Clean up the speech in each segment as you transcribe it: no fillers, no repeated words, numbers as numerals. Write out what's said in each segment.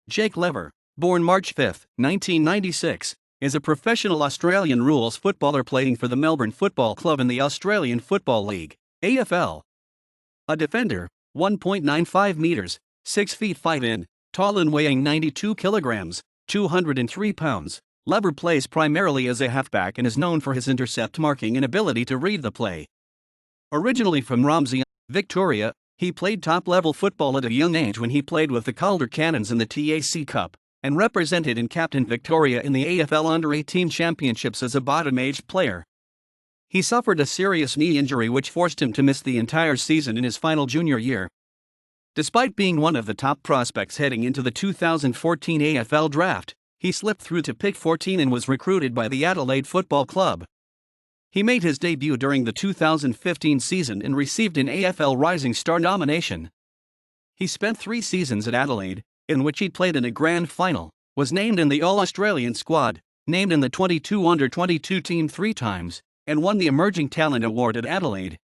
Jake Lever, born March 5, 1996, is a professional Australian rules footballer playing for the Melbourne Football Club in the Australian Football League, AFL. A defender, 1.95 meters, 6 feet 5 in, tall and weighing 92 kilograms, 203 pounds. Lever plays primarily as a halfback and is known for his intercept marking and ability to read the play. Originally from Romsey, Victoria, he played top-level football at a young age when he played with the Calder Cannons in the TAC Cup, and represented and captained Victoria in the AFL Under 18 championships as a bottom-aged player. He suffered a serious knee injury which forced him to miss the entire season in his final junior year. Despite being one of the top prospects heading into the 2014 AFL draft, he slipped through to pick 14 and was recruited by the Adelaide Football Club. He made his debut during the 2015 season and received an AFL Rising Star nomination. He spent 3 seasons at Adelaide, in which he played in a grand final, was named in the All-Australian squad, named in the 22 Under-22 team 3 times, and won the Emerging Talent Award at Adelaide.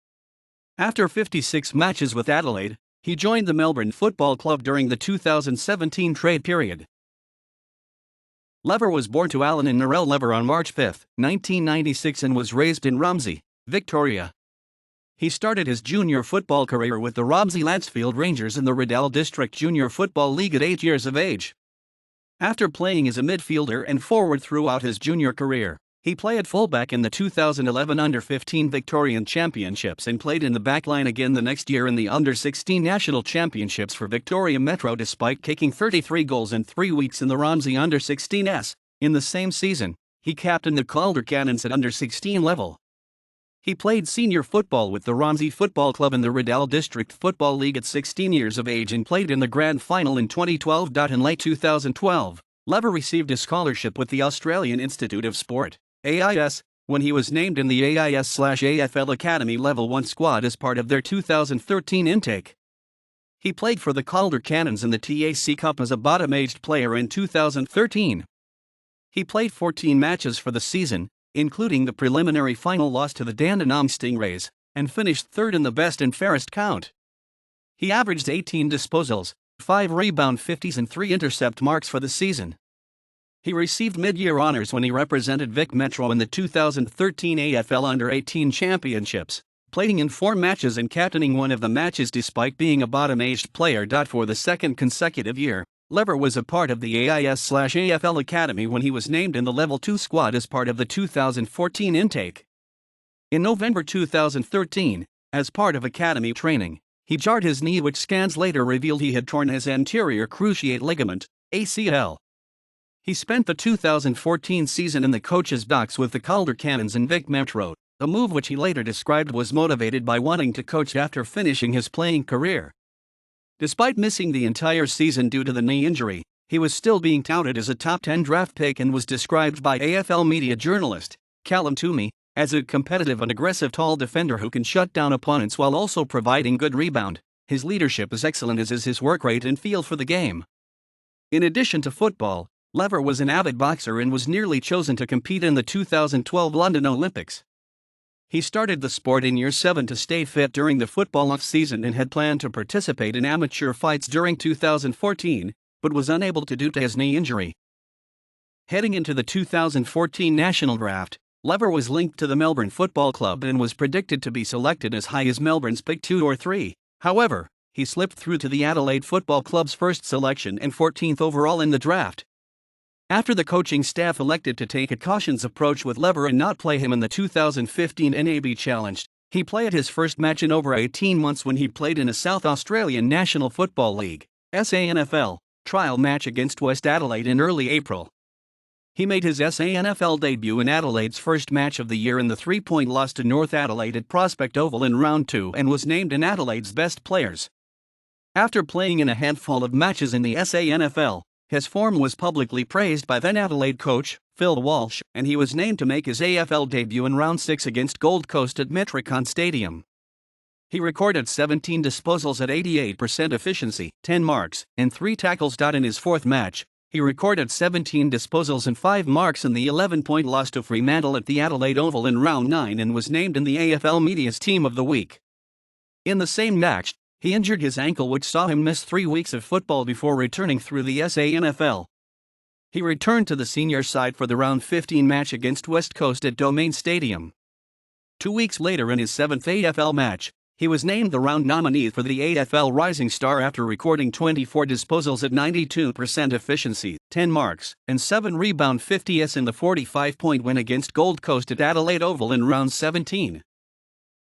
After 56 matches with Adelaide, he joined the Melbourne Football Club during the 2017 trade period. Lever was born to Alan and Narelle Lever on March 5, 1996 and was raised in Romsey, Victoria. He started his junior football career with the Romsey Lancefield Rangers in the Riddell District Junior Football League at 8 years of age. After playing as a midfielder and forward throughout his junior career, he played fullback in the 2011 Under-15 Victorian Championships and played in the backline again the next year in the Under-16 National Championships for Victoria Metro despite kicking 33 goals in 3 weeks in the Romsey Under-16s. In the same season, he captained the Calder Cannons at Under-16 level. He played senior football with the Romsey Football Club in the Riddell District Football League at 16 years of age and played in the grand final in 2012. In late 2012, Lever received a scholarship with the Australian Institute of Sport, AIS, when he was named in the AIS/AFL Academy Level 1 squad as part of their 2013 intake. He played for the Calder Cannons in the TAC Cup as a bottom-aged player in 2013. He played 14 matches for the season, including the preliminary final loss to the Dandenong Stingrays, and finished third in the best and fairest count. He averaged 18 disposals, 5 rebound 50s and 3 intercept marks for the season. He received mid-year honors when he represented Vic Metro in the 2013 AFL Under-18 Championships, playing in 4 matches and captaining one of the matches despite being a bottom-aged player. For the second consecutive year, Lever was a part of the AIS/AFL Academy when he was named in the Level 2 squad as part of the 2014 intake. In November 2013, as part of academy training, he jarred his knee, which scans later revealed he had torn his anterior cruciate ligament, ACL. He spent the 2014 season in the coach's box with the Calder Cannons in Vic Metro, a move which he later described was motivated by wanting to coach after finishing his playing career. Despite missing the entire season due to the knee injury, he was still being touted as a top 10 draft pick and was described by AFL media journalist Callum Toomey as a competitive and aggressive tall defender who can shut down opponents while also providing good rebound. His leadership is excellent, as is his work rate and feel for the game. In addition to football, Lever was an avid boxer and was nearly chosen to compete in the 2012 London Olympics. He started the sport in year 7 to stay fit during the football off-season and had planned to participate in amateur fights during 2014, but was unable to due to his knee injury. Heading into the 2014 national draft, Lever was linked to the Melbourne Football Club and was predicted to be selected as high as Melbourne's pick 2 or 3. However, he slipped through to the Adelaide Football Club's first selection and 14th overall in the draft. After the coaching staff elected to take a cautious approach with Lever and not play him in the 2015 NAB Challenge, he played his first match in over 18 months when he played in a South Australian National Football League (SANFL) trial match against West Adelaide in early April. He made his SANFL debut in Adelaide's first match of the year in the 3-point loss to North Adelaide at Prospect Oval in round 2 and was named in Adelaide's best players. After playing in a handful of matches in the SANFL, his form was publicly praised by then Adelaide coach Phil Walsh, and he was named to make his AFL debut in round 6 against Gold Coast at Metricon Stadium. He recorded 17 disposals at 88% efficiency, 10 marks, and 3 tackles. In his 4th match, he recorded 17 disposals and 5 marks in the 11-point loss to Fremantle at the Adelaide Oval in round 9 and was named in the AFL Media's Team of the Week. In the same match, He injured his ankle, which saw him miss 3 weeks of football before returning through the SANFL. He returned to the senior side for the round 15 match against West Coast at Domain Stadium. 2 weeks later, in his 7th AFL match, he was named the round nominee for the AFL Rising Star after recording 24 disposals at 92% efficiency, 10 marks, and 7 rebound 50s in the 45-point win against Gold Coast at Adelaide Oval in round 17.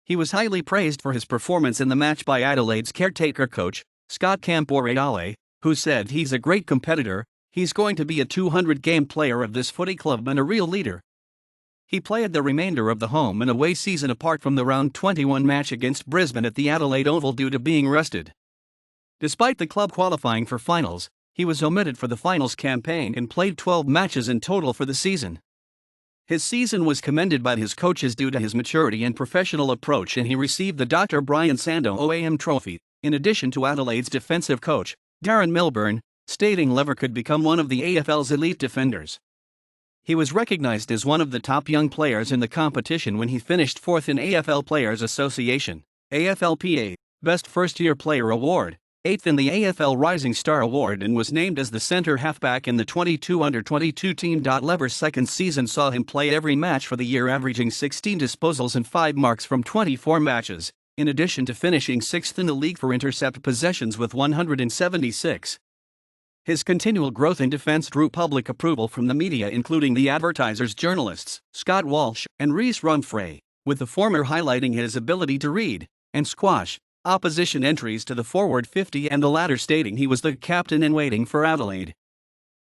He was highly praised for his performance in the match by Adelaide's caretaker coach, Scott Camporeale, who said, "He's a great competitor, he's going to be a 200-game player of this footy club and a real leader." He played the remainder of the home and away season apart from the round 21 match against Brisbane at the Adelaide Oval due to being rested. Despite the club qualifying for finals, he was omitted for the finals campaign and played 12 matches in total for the season. His season was commended by his coaches due to his maturity and professional approach, and he received the Dr. Brian Sando OAM Trophy, in addition to Adelaide's defensive coach, Darren Milburn, stating Lever could become one of the AFL's elite defenders. He was recognized as one of the top young players in the competition when he finished 4th in AFL Players Association, AFLPA, Best First-Year Player Award, 8th in the AFL Rising Star Award, and was named as the centre halfback in the 22 Under-22 team. Lever's second season saw him play every match for the year, averaging 16 disposals and 5 marks from 24 matches, in addition to finishing 6th in the league for intercept possessions with 176. His continual growth in defense drew public approval from the media, including the Advertiser's journalists, Scott Walsh and Rhys Rumfray, with the former highlighting his ability to read and squash opposition entries to the forward 50 and the latter stating he was the captain in waiting for Adelaide.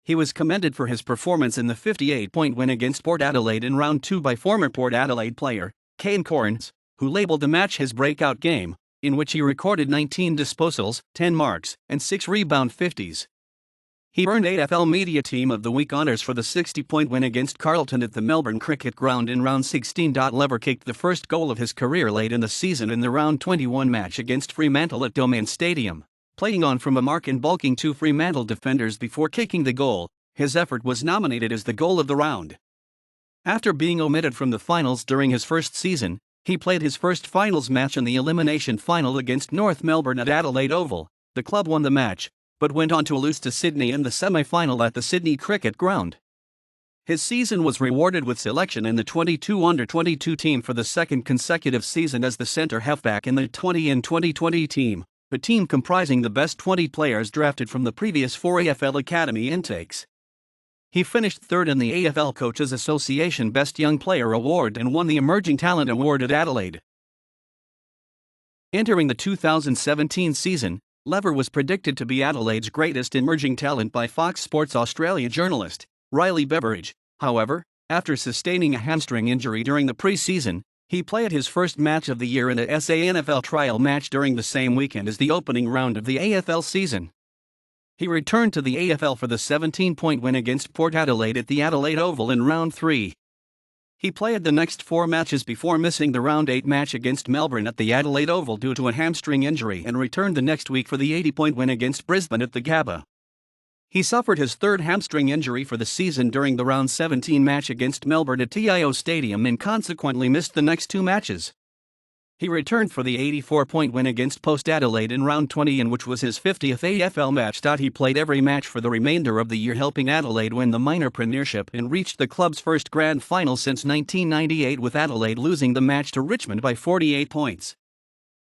He was commended for his performance in the 58-point win against Port Adelaide in round 2 by former Port Adelaide player Kane Corns, who labelled the match his breakout game, in which he recorded 19 disposals, 10 marks, and 6 rebound 50s. He earned AFL Media Team of the Week honours for the 60-point win against Carlton at the Melbourne Cricket Ground in round 16. Lever kicked the first goal of his career late in the season in the round 21 match against Fremantle at Domain Stadium, playing on from a mark and bulking 2 Fremantle defenders before kicking the goal. His effort was nominated as the goal of the round. After being omitted from the finals during his first season, he played his first finals match in the elimination final against North Melbourne at Adelaide Oval. The club won the match, but went on to lose to Sydney in the semi-final at the Sydney Cricket Ground. His season was rewarded with selection in the 22 Under-22 team for the second consecutive season as the centre halfback in the 20 and 2020 team, a team comprising the best 20 players drafted from the previous 4 AFL Academy intakes. He finished 3rd in the AFL Coaches Association Best Young Player Award and won the Emerging Talent Award at Adelaide. Entering the 2017 season, Lever was predicted to be Adelaide's greatest emerging talent by Fox Sports Australia journalist Riley Beveridge. However, after sustaining a hamstring injury during the pre-season, he played his first match of the year in a SANFL trial match during the same weekend as the opening round of the AFL season. He returned to the AFL for the 17-point win against Port Adelaide at the Adelaide Oval in round 3. He played the next 4 matches before missing the round 8 match against Melbourne at the Adelaide Oval due to a hamstring injury and returned the next week for the 80-point win against Brisbane at the Gabba. He suffered his 3rd hamstring injury for the season during the round 17 match against Melbourne at TIO Stadium and consequently missed the next 2 matches. He returned for the 84-point win against Post Adelaide in round 20, in which was his 50th AFL match. He played every match for the remainder of the year, helping Adelaide win the minor premiership and reached the club's first grand final since 1998, with Adelaide losing the match to Richmond by 48 points.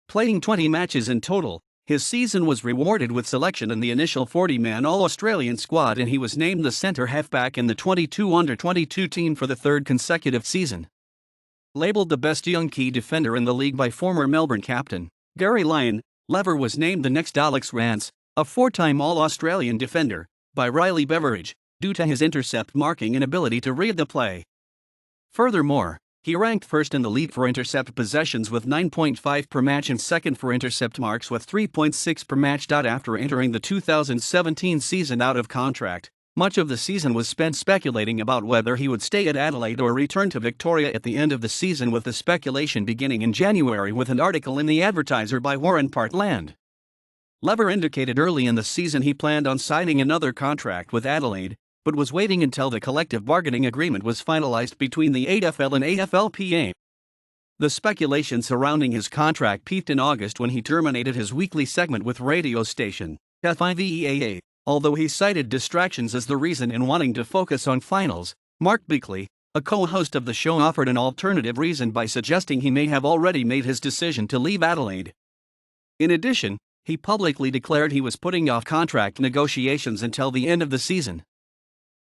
Playing 20 matches in total, his season was rewarded with selection in the initial 40-man All-Australian squad, and he was named the centre halfback in the 22 Under-22 team for the 3rd consecutive season. Labelled the best young key defender in the league by former Melbourne captain Gary Lyon, Lever was named the next Alex Rance, a 4-time All-Australian defender, by Riley Beveridge, due to his intercept marking and ability to read the play. Furthermore, he ranked 1st in the league for intercept possessions with 9.5 per match and 2nd for intercept marks with 3.6 per match. After entering the 2017 season out of contract, much of the season was spent speculating about whether he would stay at Adelaide or return to Victoria at the end of the season, with the speculation beginning in January with an article in the Advertiser by Warren Partland. Lever indicated early in the season he planned on signing another contract with Adelaide, but was waiting until the collective bargaining agreement was finalized between the AFL and AFLPA. The speculation surrounding his contract peaked in August when he terminated his weekly segment with radio station FIVEAA, although he cited distractions as the reason in wanting to focus on finals. Mark Beakley, a co-host of the show, offered an alternative reason by suggesting he may have already made his decision to leave Adelaide. In addition, he publicly declared he was putting off contract negotiations until the end of the season.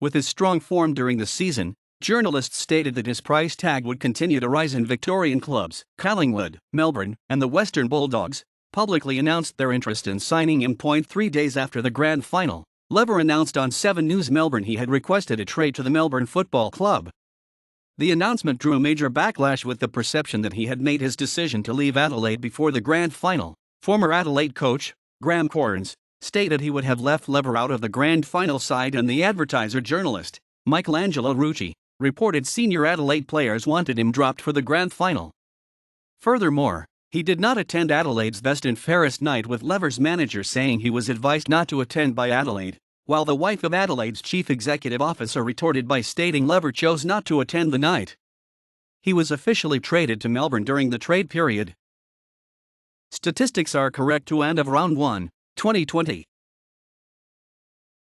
With his strong form during the season, journalists stated that his price tag would continue to rise, in Victorian clubs. Collingwood, Melbourne, and the Western Bulldogs publicly announced their interest in signing him. 3 days after the grand final, Lever announced on 7 News Melbourne he had requested a trade to the Melbourne Football Club. The announcement drew a major backlash, with the perception that he had made his decision to leave Adelaide before the grand final. Former Adelaide coach, Graham Corns, stated he would have left Lever out of the grand final side, and the Advertiser journalist, Michelangelo Rucci, reported senior Adelaide players wanted him dropped for the grand final. Furthermore, he did not attend Adelaide's best and fairest night, with Lever's manager saying he was advised not to attend by Adelaide, while the wife of Adelaide's chief executive officer retorted by stating Lever chose not to attend the night. He was officially traded to Melbourne during the trade period. Statistics are correct to end of round 1, 2020.